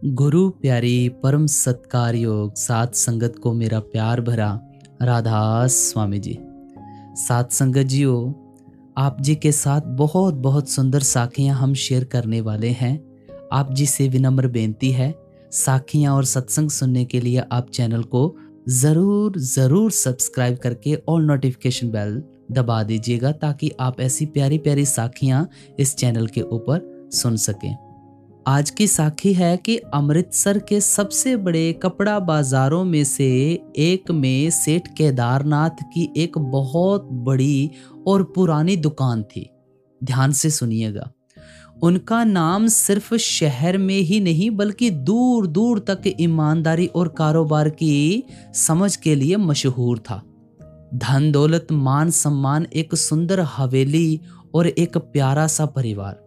गुरु प्यारी परम सत्कार योग सात संगत को मेरा प्यार भरा राधा स्वामी जी। सात संगत जियो, आप जी के साथ बहुत बहुत सुंदर साखियां हम शेयर करने वाले हैं। आप जी से विनम्र बेनती है, साखियां और सत्संग सुनने के लिए आप चैनल को ज़रूर सब्सक्राइब करके ऑल नोटिफिकेशन बेल दबा दीजिएगा, ताकि आप ऐसी प्यारी प्यारी साखियां इस चैनल के ऊपर सुन सकें। आज की साखी है कि अमृतसर के सबसे बड़े कपड़ा बाजारों में से एक में सेठ केदारनाथ की एक बहुत बड़ी और पुरानी दुकान थी। ध्यान से सुनिएगा। उनका नाम सिर्फ शहर में ही नहीं बल्कि दूर दूर तक ईमानदारी और कारोबार की समझ के लिए मशहूर था। धन दौलत मान सम्मान, एक सुंदर हवेली और एक प्यारा सा परिवार।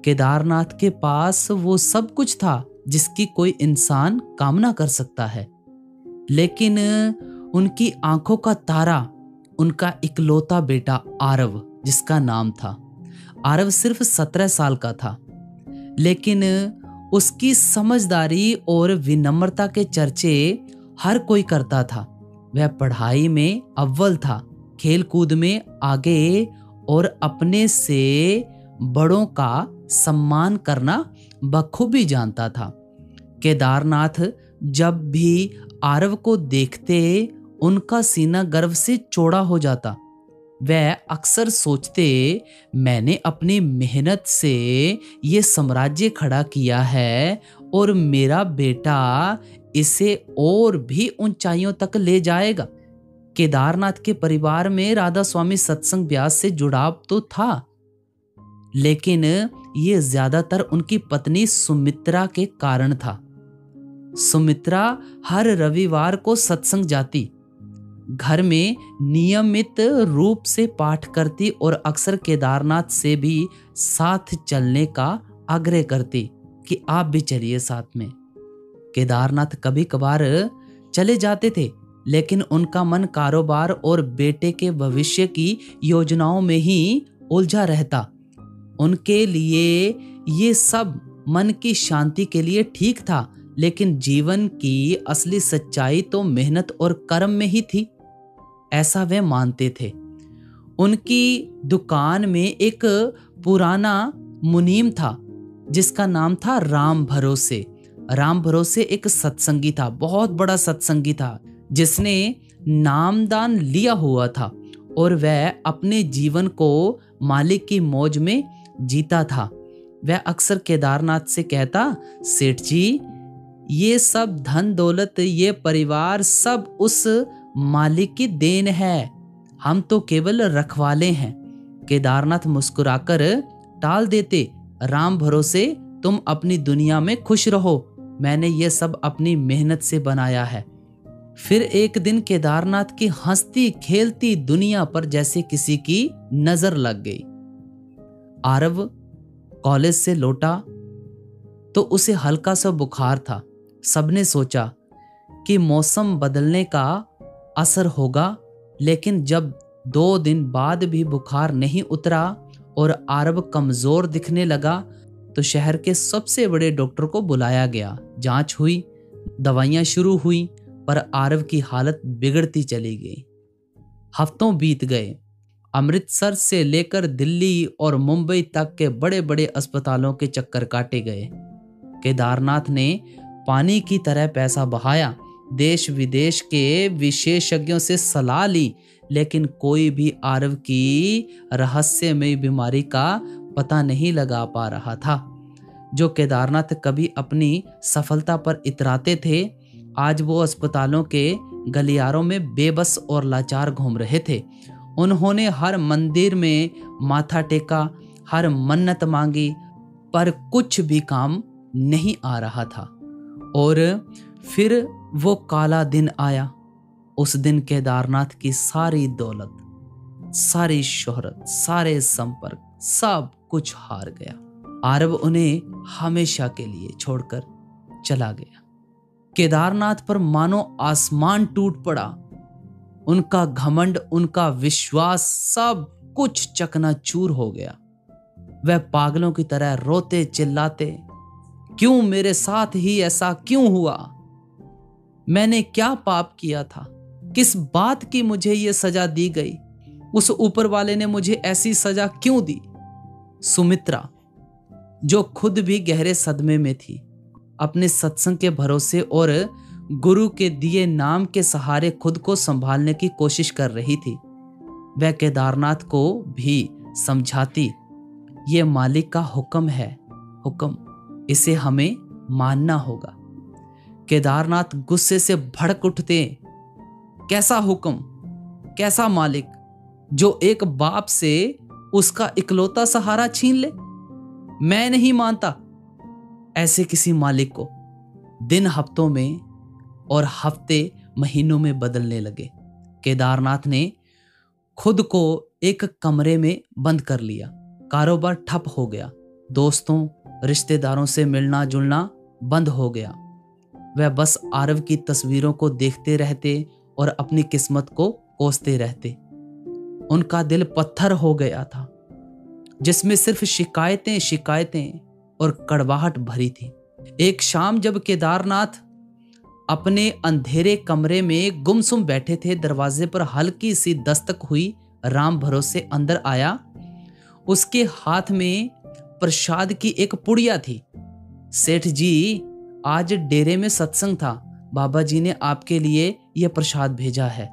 केदारनाथ के पास वो सब कुछ था जिसकी कोई इंसान कामना कर सकता है। लेकिन उनकी आंखों का तारा उनका इकलौता बेटा आरव, जिसका नाम था आरव, सिर्फ 17 साल का था। लेकिन उसकी समझदारी और विनम्रता के चर्चे हर कोई करता था। वह पढ़ाई में अव्वल था, खेल कूद में आगे और अपने से बड़ों का सम्मान करना बखूबी जानता था। केदारनाथ जब भी आरव को देखते उनका सीना गर्व से चौड़ा हो जाता। वह अक्सर सोचते, मैंने अपनी मेहनत से ये साम्राज्य खड़ा किया है और मेरा बेटा इसे और भी ऊंचाइयों तक ले जाएगा। केदारनाथ के परिवार में राधा स्वामी सत्संग व्यास से जुड़ाव तो था, लेकिन ये ज्यादातर उनकी पत्नी सुमित्रा के कारण था। सुमित्रा हर रविवार को सत्संग जाती, घर में नियमित रूप से पाठ करती और अक्सर केदारनाथ से भी साथ चलने का आग्रह करती कि आप भी चलिए साथ में। केदारनाथ कभी कभार चले जाते थे, लेकिन उनका मन कारोबार और बेटे के भविष्य की योजनाओं में ही उलझा रहता। उनके लिए ये सब मन की शांति के लिए ठीक था, लेकिन जीवन की असली सच्चाई तो मेहनत और कर्म में ही थी, ऐसा वे मानते थे। उनकी दुकान में एक पुराना मुनीम था जिसका नाम था राम भरोसे। राम भरोसे एक सत्संगी था, बहुत बड़ा सत्संगी था, जिसने नामदान लिया हुआ था और वह अपने जीवन को मालिक की मौज में जीता था। वह अक्सर केदारनाथ से कहता, सेठ जी, ये सब धन दौलत, ये परिवार सब उस मालिक की देन है, हम तो केवल रखवाले हैं। केदारनाथ मुस्कुराकर टाल देते, राम भरोसे तुम अपनी दुनिया में खुश रहो, मैंने ये सब अपनी मेहनत से बनाया है। फिर एक दिन केदारनाथ की हंसती खेलती दुनिया पर जैसे किसी की नजर लग गई। आरव कॉलेज से लौटा तो उसे हल्का सा बुखार था। सबने सोचा कि मौसम बदलने का असर होगा, लेकिन जब 2 दिन बाद भी बुखार नहीं उतरा और आरव कमजोर दिखने लगा तो शहर के सबसे बड़े डॉक्टर को बुलाया गया। जांच हुई, दवाइयां शुरू हुई, पर आरव की हालत बिगड़ती चली गई। हफ्तों बीत गए। अमृतसर से लेकर दिल्ली और मुंबई तक के बड़े बड़े अस्पतालों के चक्कर काटे गए। केदारनाथ ने पानी की तरह पैसा बहाया, देश विदेश के विशेषज्ञों से सलाह ली, लेकिन कोई भी आरव की रहस्यमयी बीमारी का पता नहीं लगा पा रहा था। जो केदारनाथ कभी अपनी सफलता पर इतराते थे, आज वो अस्पतालों के गलियारों में बेबस और लाचार घूम रहे थे। उन्होंने हर मंदिर में माथा टेका, हर मन्नत मांगी, पर कुछ भी काम नहीं आ रहा था। और फिर वो काला दिन आया। उस दिन केदारनाथ की सारी दौलत, सारी शोहरत, सारे संपर्क, सब कुछ हार गया। आरव उन्हें हमेशा के लिए छोड़कर चला गया। केदारनाथ पर मानो आसमान टूट पड़ा। उनका घमंड, उनका विश्वास, सब कुछ चकनाचूर हो गया। वह पागलों की तरह रोते चिल्लाते क्यों मेरे साथ ही ऐसा क्यों हुआ? मैंने क्या पाप किया था? किस बात की मुझे ये सजा दी गई? उस ऊपर वाले ने मुझे ऐसी सजा क्यों दी? सुमित्रा, जो खुद भी गहरे सदमे में थी, अपने सत्संग के भरोसे और गुरु के दिए नाम के सहारे खुद को संभालने की कोशिश कर रही थी, वह केदारनाथ को भी समझाती, ये मालिक का हुक्म है, हुक्म, इसे हमें मानना होगा। केदारनाथ गुस्से से भड़क उठते, कैसा हुक्म, कैसा मालिक जो एक बाप से उसका इकलौता सहारा छीन ले? मैं नहीं मानता ऐसे किसी मालिक को। दिन हफ्तों में और हफ्ते महीनों में बदलने लगे। केदारनाथ ने खुद को एक कमरे में बंद कर लिया। कारोबार ठप हो गया। दोस्तों रिश्तेदारों से मिलना जुलना बंद हो गया। वह बस आरव की तस्वीरों को देखते रहते और अपनी किस्मत को कोसते रहते। उनका दिल पत्थर हो गया था, जिसमें सिर्फ शिकायतें शिकायतें और कड़वाहट भरी थी। एक शाम जब केदारनाथ अपने अंधेरे कमरे में गुमसुम बैठे थे, दरवाजे पर हल्की सी दस्तक हुई। राम भरोसे अंदर आया। उसके हाथ में प्रसाद की एक पुड़िया थी। सेठ जी, आज डेरे में सत्संग था, बाबा जी ने आपके लिए यह प्रसाद भेजा है,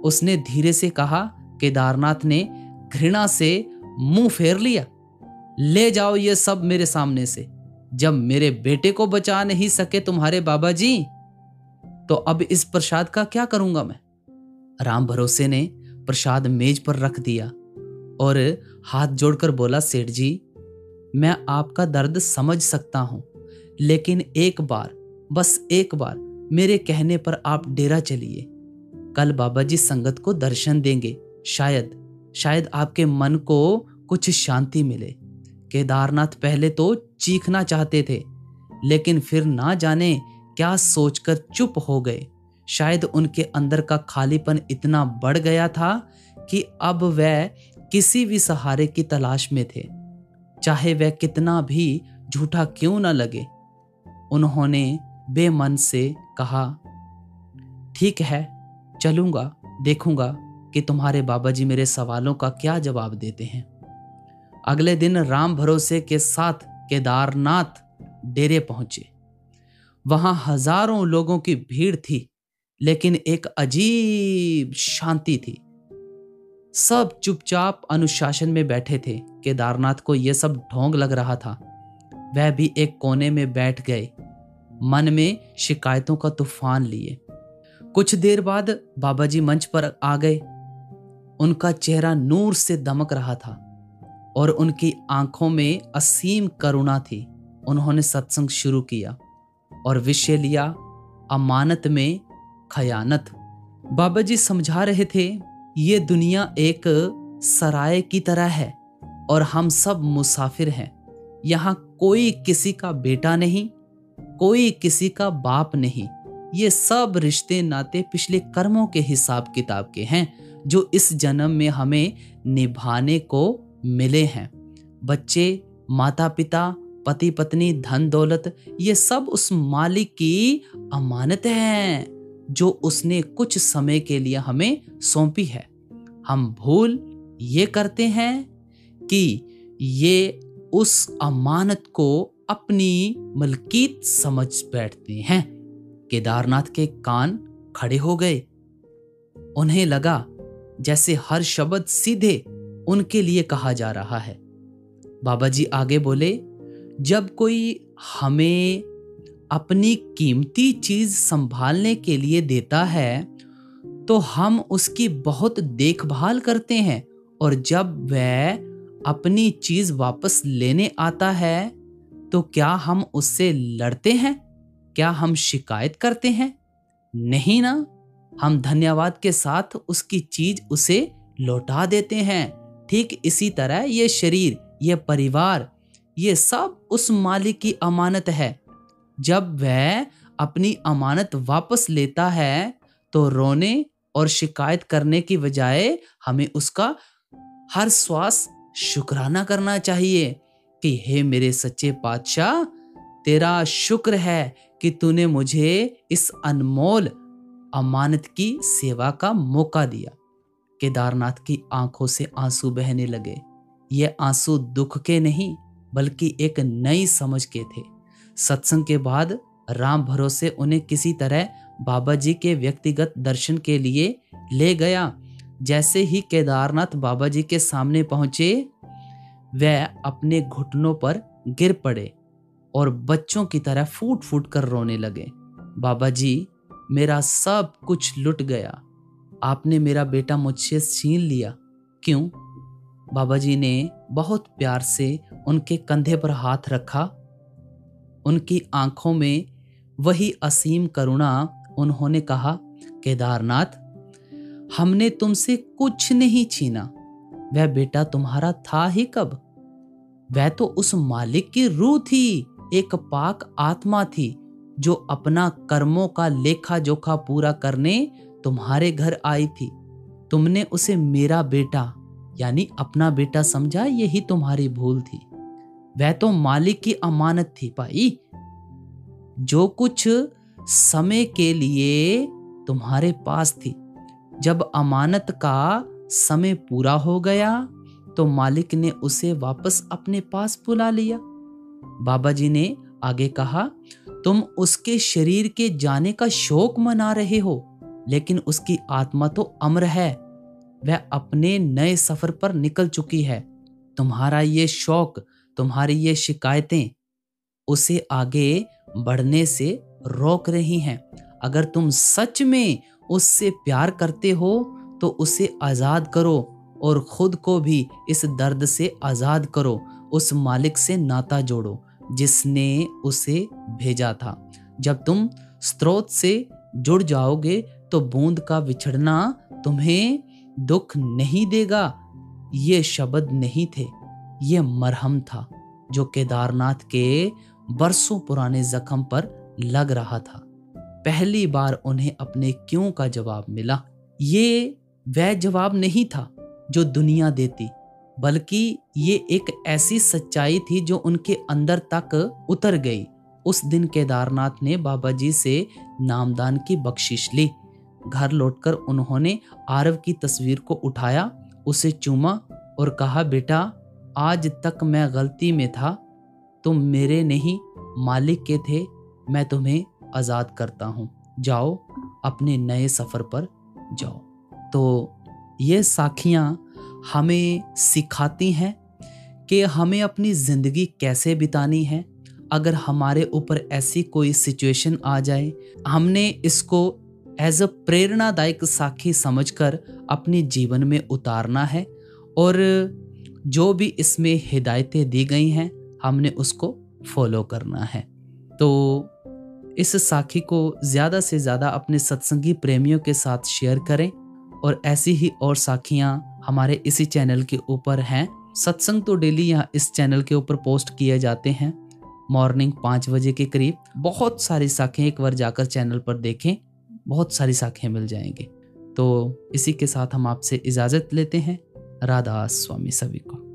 उसने धीरे से कहा। केदारनाथ ने घृणा से मुंह फेर लिया। ले जाओ ये सब मेरे सामने से। जब मेरे बेटे को बचा नहीं सके तुम्हारे बाबा जी, तो अब इस प्रसाद का क्या करूंगा मैं? राम भरोसे ने प्रसाद मेज पर रख दिया और हाथ जोड़कर बोला, सेठ जी, मैं आपका दर्द समझ सकता हूं, लेकिन एक बार, बस एक बार मेरे कहने पर आप डेरा चलिए। कल बाबा जी संगत को दर्शन देंगे, शायद आपके मन को कुछ शांति मिले। केदारनाथ पहले तो चीखना चाहते थे, लेकिन फिर ना जाने क्या सोचकर चुप हो गए। शायद उनके अंदर का खालीपन इतना बढ़ गया था कि अब वह किसी भी सहारे की तलाश में थे, चाहे वह कितना भी झूठा क्यों न लगे। उन्होंने बेमन से कहा, ठीक है, चलूंगा, देखूंगा कि तुम्हारे बाबा जी मेरे सवालों का क्या जवाब देते हैं। अगले दिन राम भरोसे के साथ केदारनाथ डेरे पहुंचे। वहां हजारों लोगों की भीड़ थी, लेकिन एक अजीब शांति थी। सब चुपचाप अनुशासन में बैठे थे। केदारनाथ को यह सब ढोंग लग रहा था। वह भी एक कोने में बैठ गए, मन में शिकायतों का तूफान लिए। कुछ देर बाद बाबा जी मंच पर आ गए। उनका चेहरा नूर से दमक रहा था और उनकी आंखों में असीम करुणा थी। उन्होंने सत्संग शुरू किया और विषय लिया, अमानत में खयानत। बाबा जी समझा रहे थे, ये दुनिया एक सराय की तरह है और हम सब मुसाफिर हैं। यहाँ कोई किसी का बेटा नहीं, कोई किसी का बाप नहीं। ये सब रिश्ते नाते पिछले कर्मों के हिसाब किताब के हैं, जो इस जन्म में हमें निभाने को मिले हैं। बच्चे, माता पिता, पति पत्नी, धन दौलत, ये सब उस मालिक की अमानत हैं, जो उसने कुछ समय के लिए हमें सौंपी है। हम भूल ये करते हैं कि ये उस अमानत को अपनी मलकीत समझ बैठते हैं। केदारनाथ के कान खड़े हो गए। उन्हें लगा जैसे हर शब्द सीधे उनके लिए कहा जा रहा है। बाबा जी आगे बोले, जब कोई हमें अपनी कीमती चीज संभालने के लिए देता है तो हम उसकी बहुत देखभाल करते हैं, और जब वह अपनी चीज वापस लेने आता है तो क्या हम उससे लड़ते हैं? क्या हम शिकायत करते हैं? नहीं ना, हम धन्यवाद के साथ उसकी चीज उसे लौटा देते हैं। ठीक इसी तरह ये शरीर, ये परिवार, ये सब उस मालिक की अमानत है। जब वह अपनी अमानत वापस लेता है तो रोने और शिकायत करने की बजाय हमें उसका हर श्वास शुक्राना करना चाहिए कि हे मेरे सच्चे पातशाह, तेरा शुक्र है कि तूने मुझे इस अनमोल अमानत की सेवा का मौका दिया। केदारनाथ की आंखों से आंसू बहने लगे। ये आंसू दुख के नहीं बल्कि एक नई समझ के थे। सत्संग के बाद राम भरोसे उन्हें किसी तरह बाबा जी के व्यक्तिगत दर्शन के लिए ले गया। जैसे ही केदारनाथ बाबा जी के सामने पहुंचे, वह अपने घुटनों पर गिर पड़े और बच्चों की तरह फूट फूट कर रोने लगे। बाबा जी, मेरा सब कुछ लुट गया। आपने मेरा बेटा मुझसे छीन लिया। क्यों? बाबा जी ने बहुत प्यार से उनके कंधे पर हाथ रखा। उनकी आंखों में वही असीम करुणा। उन्होंने कहा, केदारनाथ, हमने तुमसे कुछ नहीं छीना। वह बेटा तुम्हारा था ही कब? वह तो उस मालिक की रूह थी, एक पाक आत्मा थी जो अपना कर्मों का लेखा जोखा पूरा करने तुम्हारे घर आई थी। तुमने उसे मेरा बेटा यानी अपना बेटा समझा, यही तुम्हारी भूल थी। वह तो मालिक की अमानत थी भाई, जो कुछ समय के लिए तुम्हारे पास थी। जब अमानत का समय पूरा हो गया तो मालिक ने उसे वापस अपने पास बुला लिया। बाबा जी ने आगे कहा, तुम उसके शरीर के जाने का शोक मना रहे हो, लेकिन उसकी आत्मा तो अमर है। वह अपने नए सफर पर निकल चुकी है। तुम्हारा ये शौक, तुम्हारी ये शिकायतें उसे आगे बढ़ने से रोक रही हैं। अगर तुम सच में उससे प्यार करते हो तो उसे आजाद करो और खुद को भी इस दर्द से आजाद करो। उस मालिक से नाता जोड़ो जिसने उसे भेजा था। जब तुम स्रोत से जुड़ जाओगे तो बूंद का बिछड़ना तुम्हें दुख नहीं देगा। ये शब्द नहीं थे, ये मरहम था जो केदारनाथ के बरसों पुराने जख्म पर लग रहा था। पहली बार उन्हें अपने क्यों का जवाब मिला। ये वह जवाब नहीं था जो दुनिया देती, बल्कि ये एक ऐसी सच्चाई थी जो उनके अंदर तक उतर गई। उस दिन केदारनाथ ने बाबा जी से नामदान की बख्शिश ली। घर लौटकर उन्होंने आरव की तस्वीर को उठाया, उसे चूमा और कहा, बेटा, आज तक मैं गलती में था। तुम मेरे नहीं मालिक के थे। मैं तुम्हें आज़ाद करता हूँ। जाओ, अपने नए सफ़र पर जाओ। तो ये साखियाँ हमें सिखाती हैं कि हमें अपनी ज़िंदगी कैसे बितानी है। अगर हमारे ऊपर ऐसी कोई सिचुएशन आ जाए, हमने इसको एज अ प्रेरणादायक साखी समझकर अपने जीवन में उतारना है और जो भी इसमें हिदायतें दी गई हैं हमने उसको फॉलो करना है। तो इस साखी को ज़्यादा से ज़्यादा अपने सत्संगी प्रेमियों के साथ शेयर करें और ऐसी ही और साखियाँ हमारे इसी चैनल के ऊपर हैं। सत्संग तो डेली यहाँ इस चैनल के ऊपर पोस्ट किए जाते हैं मॉर्निंग 5 बजे के करीब। बहुत सारी साखियाँ, एक बार जाकर चैनल पर देखें, बहुत सारी साखियाँ मिल जाएंगी। तो इसी के साथ हम आपसे इजाज़त लेते हैं। राधा स्वामी सभी को।